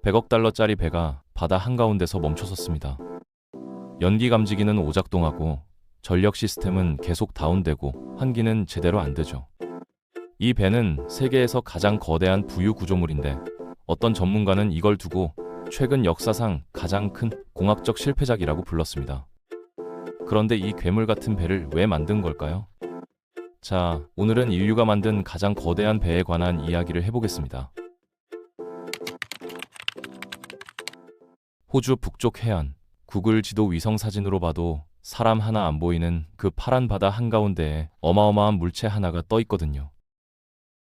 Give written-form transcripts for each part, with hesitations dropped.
100억 달러짜리 배가 바다 한가운데서 멈춰섰습니다. 연기 감지기는 오작동하고 전력 시스템은 계속 다운되고 환기는 제대로 안 되죠. 이 배는 세계에서 가장 거대한 부유 구조물인데 어떤 전문가는 이걸 두고 최근 역사상 가장 큰 공학적 실패작이라고 불렀습니다. 그런데 이 괴물 같은 배를 왜 만든 걸까요? 자, 오늘은 인류가 만든 가장 거대한 배에 관한 이야기를 해보겠습니다. 호주 북쪽 해안, 구글 지도 위성 사진으로 봐도 사람 하나 안 보이는 그 파란 바다 한가운데에 어마어마한 물체 하나가 떠 있거든요.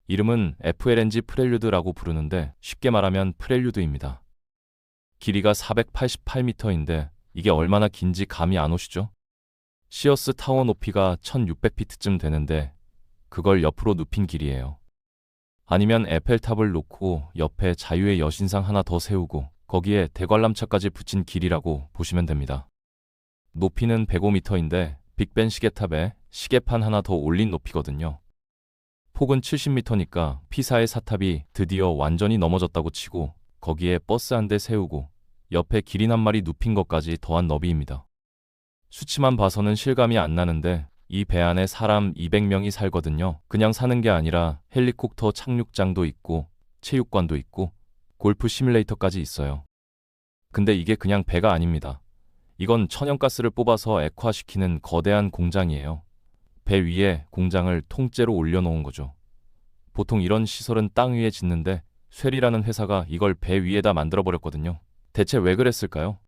이름은 FLNG 프렐류드라고 부르는데 쉽게 말하면 프렐류드입니다. 길이가 488m인데 이게 얼마나 긴지 감이 안 오시죠? 시어스 타워 높이가 1600피트쯤 되는데 그걸 옆으로 눕힌 길이에요. 아니면 에펠탑을 놓고 옆에 자유의 여신상 하나 더 세우고 거기에 대관람차까지 붙인 길이라고 보시면 됩니다. 높이는 105m인데 빅벤 시계탑에 시계판 하나 더 올린 높이거든요. 폭은 70m니까 피사의 사탑이 드디어 완전히 넘어졌다고 치고 거기에 버스 한 대 세우고 옆에 기린 한 마리 눕힌 것까지 더한 너비입니다. 수치만 봐서는 실감이 안 나는데 이 배 안에 사람 200명이 살거든요. 그냥 사는 게 아니라 헬리콥터 착륙장도 있고 체육관도 있고 골프 시뮬레이터까지 있어요. 근데 이게 그냥 배가 아닙니다. 이건 천연가스를 뽑아서 액화시키는 거대한 공장이에요. 배 위에 공장을 통째로 올려놓은 거죠. 보통 이런 시설은 땅 위에 짓는데 쉐리라는 회사가 이걸 배 위에다 만들어버렸거든요. 대체 왜 그랬을까요?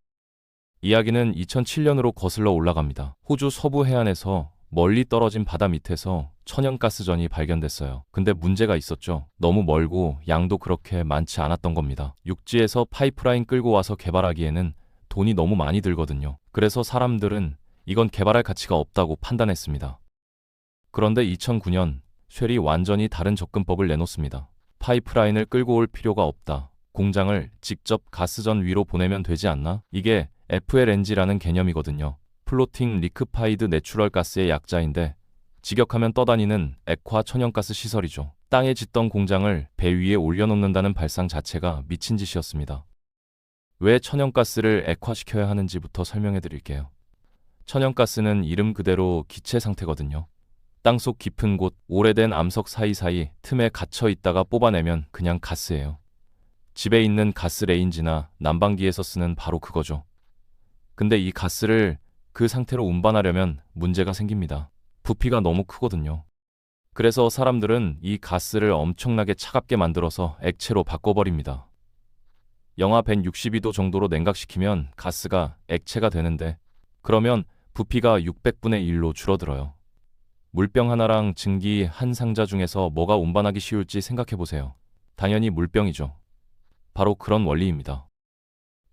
이야기는 2007년으로 거슬러 올라갑니다. 호주 서부 해안에서 멀리 떨어진 바다 밑에서 천연가스전이 발견됐어요. 근데 문제가 있었죠. 너무 멀고 양도 그렇게 많지 않았던 겁니다. 육지에서 파이프라인 끌고 와서 개발하기에는 돈이 너무 많이 들거든요. 그래서 사람들은 이건 개발할 가치가 없다고 판단했습니다. 그런데 2009년 쉘이 완전히 다른 접근법을 내놓습니다. 파이프라인을 끌고 올 필요가 없다. 공장을 직접 가스전 위로 보내면 되지 않나? 이게 FLNG라는 개념이거든요. 플로팅 리크파이드 내추럴 가스의 약자인데 직역하면 떠다니는 액화 천연가스 시설이죠. 땅에 짓던 공장을 배 위에 올려놓는다는 발상 자체가 미친 짓이었습니다. 왜 천연가스를 액화시켜야 하는지부터 설명해 드릴게요. 천연가스는 이름 그대로 기체 상태거든요. 땅속 깊은 곳, 오래된 암석 사이사이 틈에 갇혀 있다가 뽑아내면 그냥 가스예요. 집에 있는 가스 레인지나 난방기에서 쓰는 바로 그거죠. 근데 이 가스를 그 상태로 운반하려면 문제가 생깁니다. 부피가 너무 크거든요. 그래서 사람들은 이 가스를 엄청나게 차갑게 만들어서 액체로 바꿔버립니다. 영하 162도 정도로 냉각시키면 가스가 액체가 되는데 그러면 부피가 600분의 1로 줄어들어요. 물병 하나랑 증기 한 상자 중에서 뭐가 운반하기 쉬울지 생각해보세요. 당연히 물병이죠. 바로 그런 원리입니다.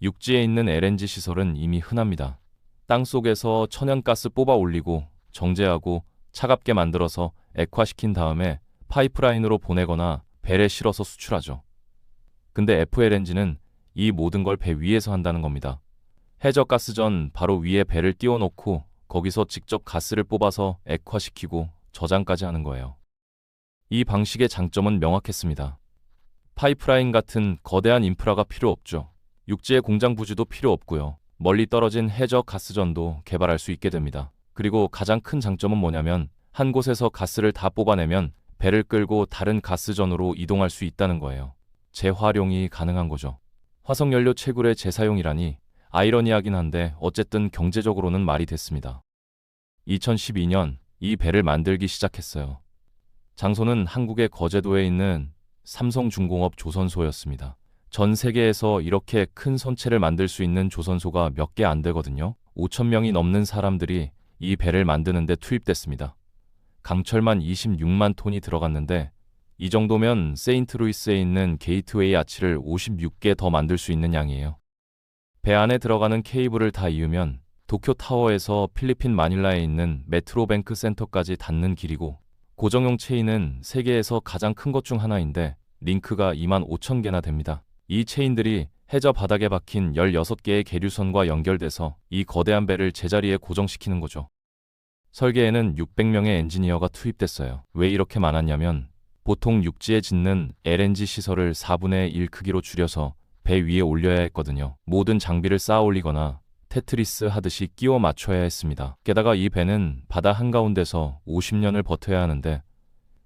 육지에 있는 LNG 시설은 이미 흔합니다. 땅속에서 천연가스 뽑아 올리고 정제하고 차갑게 만들어서 액화시킨 다음에 파이프라인으로 보내거나 배에 실어서 수출하죠. 근데 FLNG는 이 모든 걸 배 위에서 한다는 겁니다. 해저가스전 바로 위에 배를 띄워놓고 거기서 직접 가스를 뽑아서 액화시키고 저장까지 하는 거예요. 이 방식의 장점은 명확했습니다. 파이프라인 같은 거대한 인프라가 필요 없죠. 육지의 공장 부지도 필요 없고요. 멀리 떨어진 해저 가스전도 개발할 수 있게 됩니다. 그리고 가장 큰 장점은 뭐냐면 한 곳에서 가스를 다 뽑아내면 배를 끌고 다른 가스전으로 이동할 수 있다는 거예요. 재활용이 가능한 거죠. 화석연료 채굴의 재사용이라니 아이러니하긴 한데 어쨌든 경제적으로는 말이 됐습니다. 2012년 이 배를 만들기 시작했어요. 장소는 한국의 거제도에 있는 삼성중공업 조선소였습니다. 전 세계에서 이렇게 큰 선체를 만들 수 있는 조선소가 몇 개 안 되거든요. 5,000명이 넘는 사람들이 이 배를 만드는데 투입됐습니다. 강철만 26만 톤이 들어갔는데 이 정도면 세인트루이스에 있는 게이트웨이 아치를 56개 더 만들 수 있는 양이에요. 배 안에 들어가는 케이블을 다 이으면 도쿄타워에서 필리핀 마닐라에 있는 메트로뱅크 센터까지 닿는 길이고 고정용 체인은 세계에서 가장 큰 것 중 하나인데 링크가 25,000개나 됩니다. 이 체인들이 해저 바닥에 박힌 16개의 계류선과 연결돼서 이 거대한 배를 제자리에 고정시키는 거죠. 설계에는 600명의 엔지니어가 투입됐어요. 왜 이렇게 많았냐면 보통 육지에 짓는 LNG 시설을 4분의 1 크기로 줄여서 배 위에 올려야 했거든요. 모든 장비를 쌓아 올리거나 테트리스 하듯이 끼워 맞춰야 했습니다. 게다가 이 배는 바다 한가운데서 50년을 버텨야 하는데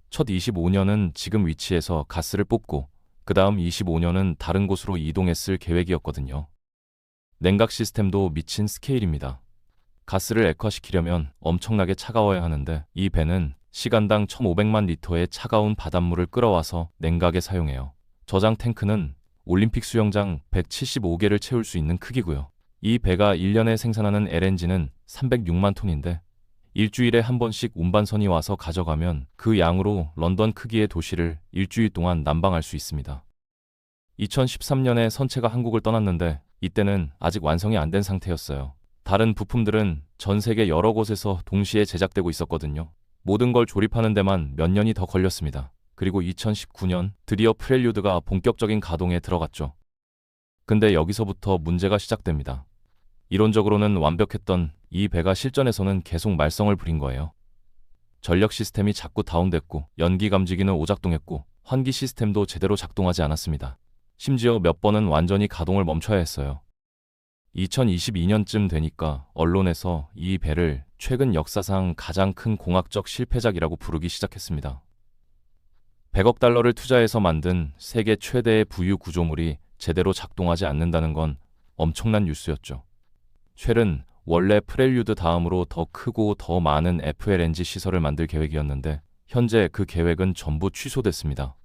첫 25년은 지금 위치에서 가스를 뽑고 그 다음 25년은 다른 곳으로 이동했을 계획이었거든요. 냉각 시스템도 미친 스케일입니다. 가스를 액화시키려면 엄청나게 차가워야 하는데 이 배는 시간당 1500만 리터의 차가운 바닷물을 끌어와서 냉각에 사용해요. 저장 탱크는 올림픽 수영장 175개를 채울 수 있는 크기고요. 이 배가 1년에 생산하는 LNG는 306만 톤인데 일주일에 한 번씩 운반선이 와서 가져가면 그 양으로 런던 크기의 도시를 일주일 동안 난방할 수 있습니다. 2013년에 선체가 한국을 떠났는데 이때는 아직 완성이 안 된 상태였어요. 다른 부품들은 전 세계 여러 곳에서 동시에 제작되고 있었거든요. 모든 걸 조립하는 데만 몇 년이 더 걸렸습니다. 그리고 2019년 드디어 프렐류드가 본격적인 가동에 들어갔죠. 근데 여기서부터 문제가 시작됩니다. 이론적으로는 완벽했던 이 배가 실전에서는 계속 말썽을 부린 거예요. 전력 시스템이 자꾸 다운됐고 연기 감지기는 오작동했고 환기 시스템도 제대로 작동하지 않았습니다. 심지어 몇 번은 완전히 가동을 멈춰야 했어요. 2022년쯤 되니까 언론에서 이 배를 최근 역사상 가장 큰 공학적 실패작이라고 부르기 시작했습니다. 100억 달러를 투자해서 만든 세계 최대의 부유 구조물이 제대로 작동하지 않는다는 건 엄청난 뉴스였죠. 쉘은 원래 프렐류드 다음으로 더 크고 더 많은 FLNG 시설을 만들 계획이었는데 현재 그 계획은 전부 취소됐습니다.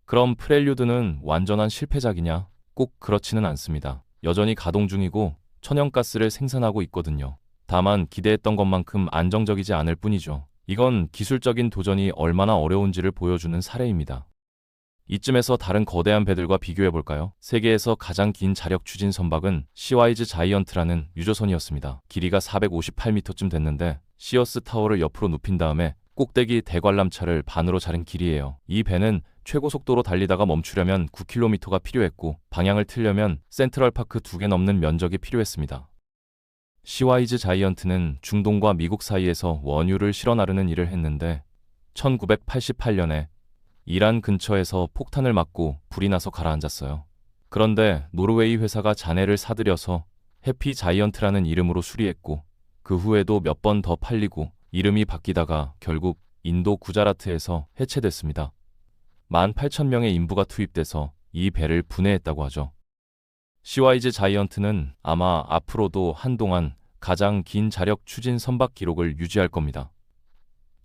그럼 프렐류드는 완전한 실패작이냐? 꼭 그렇지는 않습니다. 여전히 가동 중이고 천연가스를 생산하고 있거든요. 다만 기대했던 것만큼 안정적이지 않을 뿐이죠. 이건 기술적인 도전이 얼마나 어려운지를 보여주는 사례입니다. 이쯤에서 다른 거대한 배들과 비교해볼까요? 세계에서 가장 긴 자력 추진 선박은 시와이즈 자이언트라는 유조선이었습니다. 길이가 458m쯤 됐는데 시어스 타워를 옆으로 눕힌 다음에 꼭대기 대관람차를 반으로 자른 길이에요. 이 배는 최고 속도로 달리다가 멈추려면 9km가 필요했고 방향을 틀려면 센트럴파크 2개 넘는 면적이 필요했습니다. 시와이즈 자이언트는 중동과 미국 사이에서 원유를 실어 나르는 일을 했는데 1988년에 이란 근처에서 폭탄을 맞고 불이 나서 가라앉았어요. 그런데 노르웨이 회사가 잔해를 사들여서 해피 자이언트라는 이름으로 수리했고 그 후에도 몇 번 더 팔리고 이름이 바뀌다가 결국 인도 구자라트에서 해체됐습니다. 18,000명의 인부가 투입돼서 이 배를 분해했다고 하죠. 시와이즈 자이언트는 아마 앞으로도 한동안 가장 긴 자력 추진 선박 기록을 유지할 겁니다.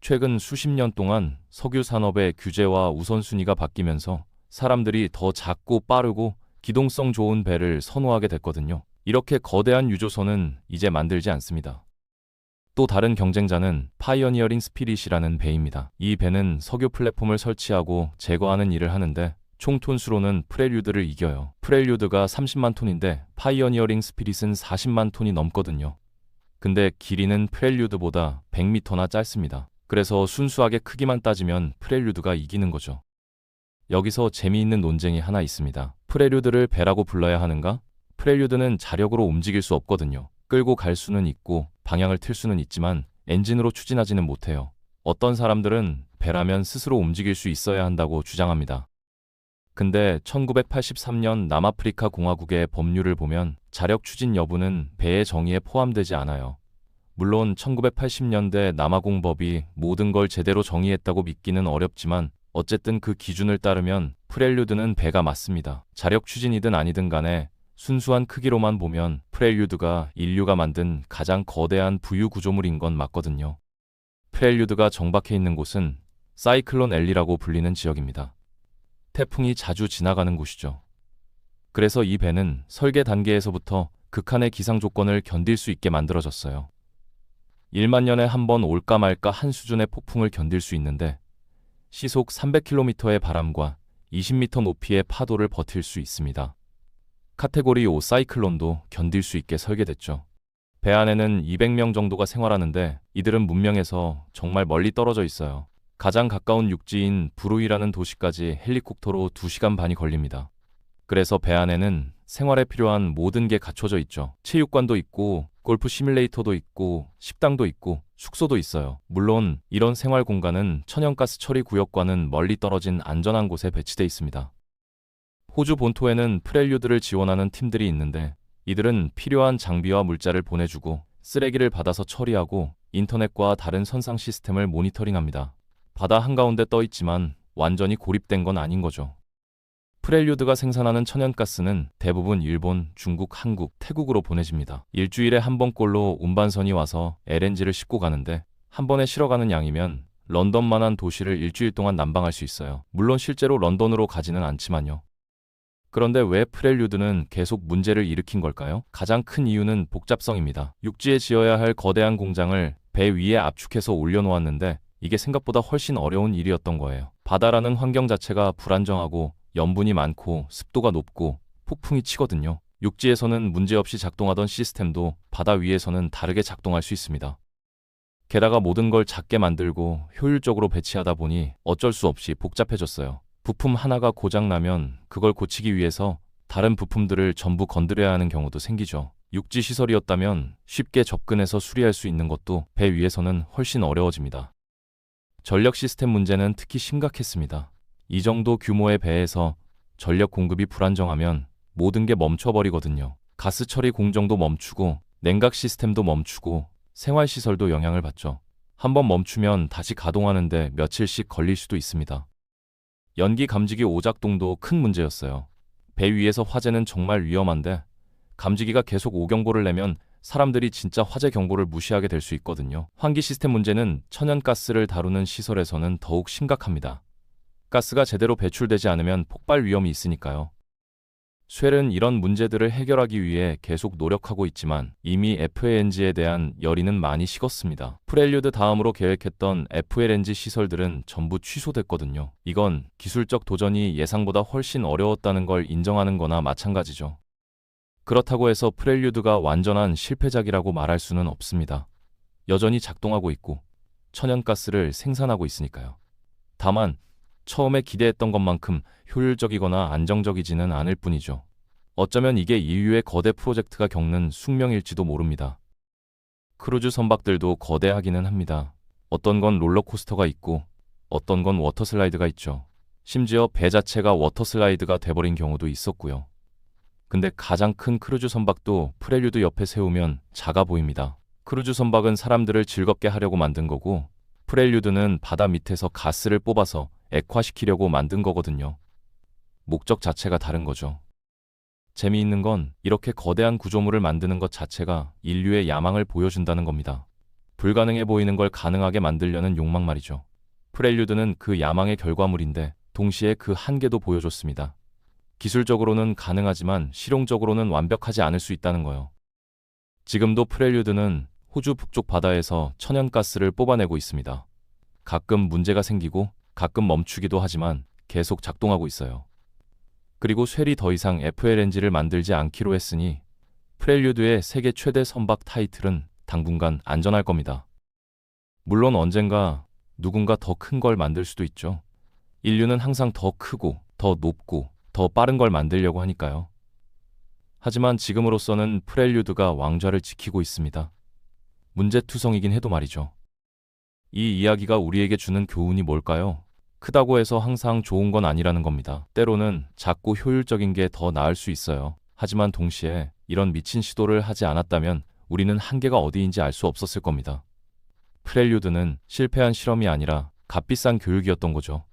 최근 수십 년 동안 석유 산업의 규제와 우선순위가 바뀌면서 사람들이 더 작고 빠르고 기동성 좋은 배를 선호하게 됐거든요. 이렇게 거대한 유조선은 이제 만들지 않습니다. 또 다른 경쟁자는 파이어니어링 스피릿이라는 배입니다. 이 배는 석유 플랫폼을 설치하고 제거하는 일을 하는데 총 톤수로는 프렐류드를 이겨요. 프렐류드가 30만 톤인데 파이어니어링 스피릿은 40만 톤이 넘거든요. 근데 길이는 프렐류드보다 100m나 짧습니다. 그래서 순수하게 크기만 따지면 프렐류드가 이기는 거죠. 여기서 재미있는 논쟁이 하나 있습니다. 프렐류드를 배라고 불러야 하는가? 프렐류드는 자력으로 움직일 수 없거든요. 끌고 갈 수는 있고 방향을 틀 수는 있지만 엔진으로 추진하지는 못해요. 어떤 사람들은 배라면 스스로 움직일 수 있어야 한다고 주장합니다. 근데 1983년 남아프리카 공화국의 법률을 보면 자력 추진 여부는 배의 정의에 포함되지 않아요. 물론 1980년대 남아공법이 모든 걸 제대로 정의했다고 믿기는 어렵지만 어쨌든 그 기준을 따르면 프렐류드는 배가 맞습니다. 자력 추진이든 아니든 간에 순수한 크기로만 보면 프렐류드가 인류가 만든 가장 거대한 부유 구조물인 건 맞거든요. 프렐류드가 정박해 있는 곳은 사이클론 엘리라고 불리는 지역입니다. 태풍이 자주 지나가는 곳이죠. 그래서 이 배는 설계 단계에서부터 극한의 기상 조건을 견딜 수 있게 만들어졌어요. 1만 년에 한 번 올까 말까 한 수준의 폭풍을 견딜 수 있는데 시속 300km의 바람과 20m 높이의 파도를 버틸 수 있습니다. 카테고리 5 사이클론도 견딜 수 있게 설계됐죠. 배 안에는 200명 정도가 생활하는데 이들은 문명에서 정말 멀리 떨어져 있어요. 가장 가까운 육지인 브루이라는 도시까지 헬리콥터로 2시간 반이 걸립니다. 그래서 배 안에는 생활에 필요한 모든 게 갖춰져 있죠. 체육관도 있고 골프 시뮬레이터도 있고 식당도 있고 숙소도 있어요. 물론 이런 생활 공간은 천연가스 처리 구역과는 멀리 떨어진 안전한 곳에 배치돼 있습니다. 호주 본토에는 프렐류드를 지원하는 팀들이 있는데 이들은 필요한 장비와 물자를 보내주고 쓰레기를 받아서 처리하고 인터넷과 다른 선상 시스템을 모니터링합니다. 바다 한가운데 떠 있지만 완전히 고립된 건 아닌 거죠. 프렐류드가 생산하는 천연가스는 대부분 일본, 중국, 한국, 태국으로 보내집니다. 일주일에 한 번꼴로 운반선이 와서 LNG를 싣고 가는데 한 번에 실어가는 양이면 런던만한 도시를 일주일 동안 난방할 수 있어요. 물론 실제로 런던으로 가지는 않지만요. 그런데 왜 프렐류드는 계속 문제를 일으킨 걸까요? 가장 큰 이유는 복잡성입니다. 육지에 지어야 할 거대한 공장을 배 위에 압축해서 올려놓았는데 이게 생각보다 훨씬 어려운 일이었던 거예요. 바다라는 환경 자체가 불안정하고 염분이 많고 습도가 높고 폭풍이 치거든요. 육지에서는 문제없이 작동하던 시스템도 바다 위에서는 다르게 작동할 수 있습니다. 게다가 모든 걸 작게 만들고 효율적으로 배치하다 보니 어쩔 수 없이 복잡해졌어요. 부품 하나가 고장나면 그걸 고치기 위해서 다른 부품들을 전부 건드려야 하는 경우도 생기죠. 육지 시설이었다면 쉽게 접근해서 수리할 수 있는 것도 배 위에서는 훨씬 어려워집니다. 전력 시스템 문제는 특히 심각했습니다. 이 정도 규모의 배에서 전력 공급이 불안정하면 모든 게 멈춰버리거든요. 가스 처리 공정도 멈추고 냉각 시스템도 멈추고 생활시설도 영향을 받죠. 한번 멈추면 다시 가동하는데 며칠씩 걸릴 수도 있습니다. 연기 감지기 오작동도 큰 문제였어요. 배 위에서 화재는 정말 위험한데 감지기가 계속 오경보를 내면 사람들이 진짜 화재 경보를 무시하게 될 수 있거든요. 환기 시스템 문제는 천연가스를 다루는 시설에서는 더욱 심각합니다. 가스가 제대로 배출되지 않으면 폭발 위험이 있으니까요. 쉘은 이런 문제들을 해결하기 위해 계속 노력하고 있지만 이미 FLNG에 대한 열의는 많이 식었습니다. 프렐류드 다음으로 계획했던 FLNG 시설들은 전부 취소됐거든요. 이건 기술적 도전이 예상보다 훨씬 어려웠다는 걸 인정하는 거나 마찬가지죠. 그렇다고 해서 프렐류드가 완전한 실패작이라고 말할 수는 없습니다. 여전히 작동하고 있고 천연가스를 생산하고 있으니까요. 다만 처음에 기대했던 것만큼 효율적이거나 안정적이지는 않을 뿐이죠. 어쩌면 이게 인류의 거대 프로젝트가 겪는 숙명일지도 모릅니다. 크루즈 선박들도 거대하기는 합니다. 어떤 건 롤러코스터가 있고 어떤 건 워터슬라이드가 있죠. 심지어 배 자체가 워터슬라이드가 돼버린 경우도 있었고요. 근데 가장 큰 크루즈 선박도 프렐류드 옆에 세우면 작아 보입니다. 크루즈 선박은 사람들을 즐겁게 하려고 만든 거고 프렐류드는 바다 밑에서 가스를 뽑아서 액화시키려고 만든 거거든요. 목적 자체가 다른 거죠. 재미있는 건 이렇게 거대한 구조물을 만드는 것 자체가 인류의 야망을 보여준다는 겁니다. 불가능해 보이는 걸 가능하게 만들려는 욕망 말이죠. 프렐류드는 그 야망의 결과물인데 동시에 그 한계도 보여줬습니다. 기술적으로는 가능하지만 실용적으로는 완벽하지 않을 수 있다는 거요. 지금도 프렐류드는 호주 북쪽 바다에서 천연가스를 뽑아내고 있습니다. 가끔 문제가 생기고 가끔 멈추기도 하지만 계속 작동하고 있어요. 그리고 쉘이 더 이상 FLNG를 만들지 않기로 했으니 프렐류드의 세계 최대 선박 타이틀은 당분간 안전할 겁니다. 물론 언젠가 누군가 더 큰 걸 만들 수도 있죠. 인류는 항상 더 크고 더 높고 더 빠른 걸 만들려고 하니까요. 하지만 지금으로서는 프렐류드가 왕좌를 지키고 있습니다. 문제투성이긴 해도 말이죠. 이 이야기가 우리에게 주는 교훈이 뭘까요? 크다고 해서 항상 좋은 건 아니라는 겁니다. 때로는 작고 효율적인 게 더 나을 수 있어요. 하지만 동시에 이런 미친 시도를 하지 않았다면 우리는 한계가 어디인지 알 수 없었을 겁니다. 프렐류드는 실패한 실험이 아니라 값비싼 교육이었던 거죠.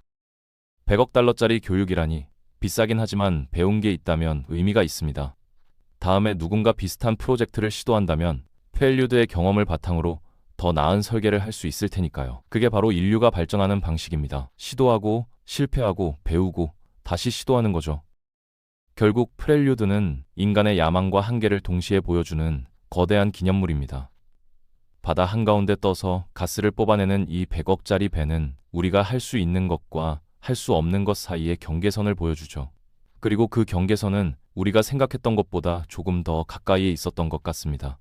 100억 달러짜리 교육이라니 비싸긴 하지만 배운 게 있다면 의미가 있습니다. 다음에 누군가 비슷한 프로젝트를 시도한다면 프렐류드의 경험을 바탕으로 더 나은 설계를 할 수 있을 테니까요. 그게 바로 인류가 발전하는 방식입니다. 시도하고 실패하고 배우고 다시 시도하는 거죠. 결국 프렐류드는 인간의 야망과 한계를 동시에 보여주는 거대한 기념물입니다. 바다 한가운데 떠서 가스를 뽑아내는 이 100억짜리 배는 우리가 할 수 있는 것과 할 수 없는 것 사이의 경계선을 보여주죠. 그리고 그 경계선은 우리가 생각했던 것보다 조금 더 가까이에 있었던 것 같습니다.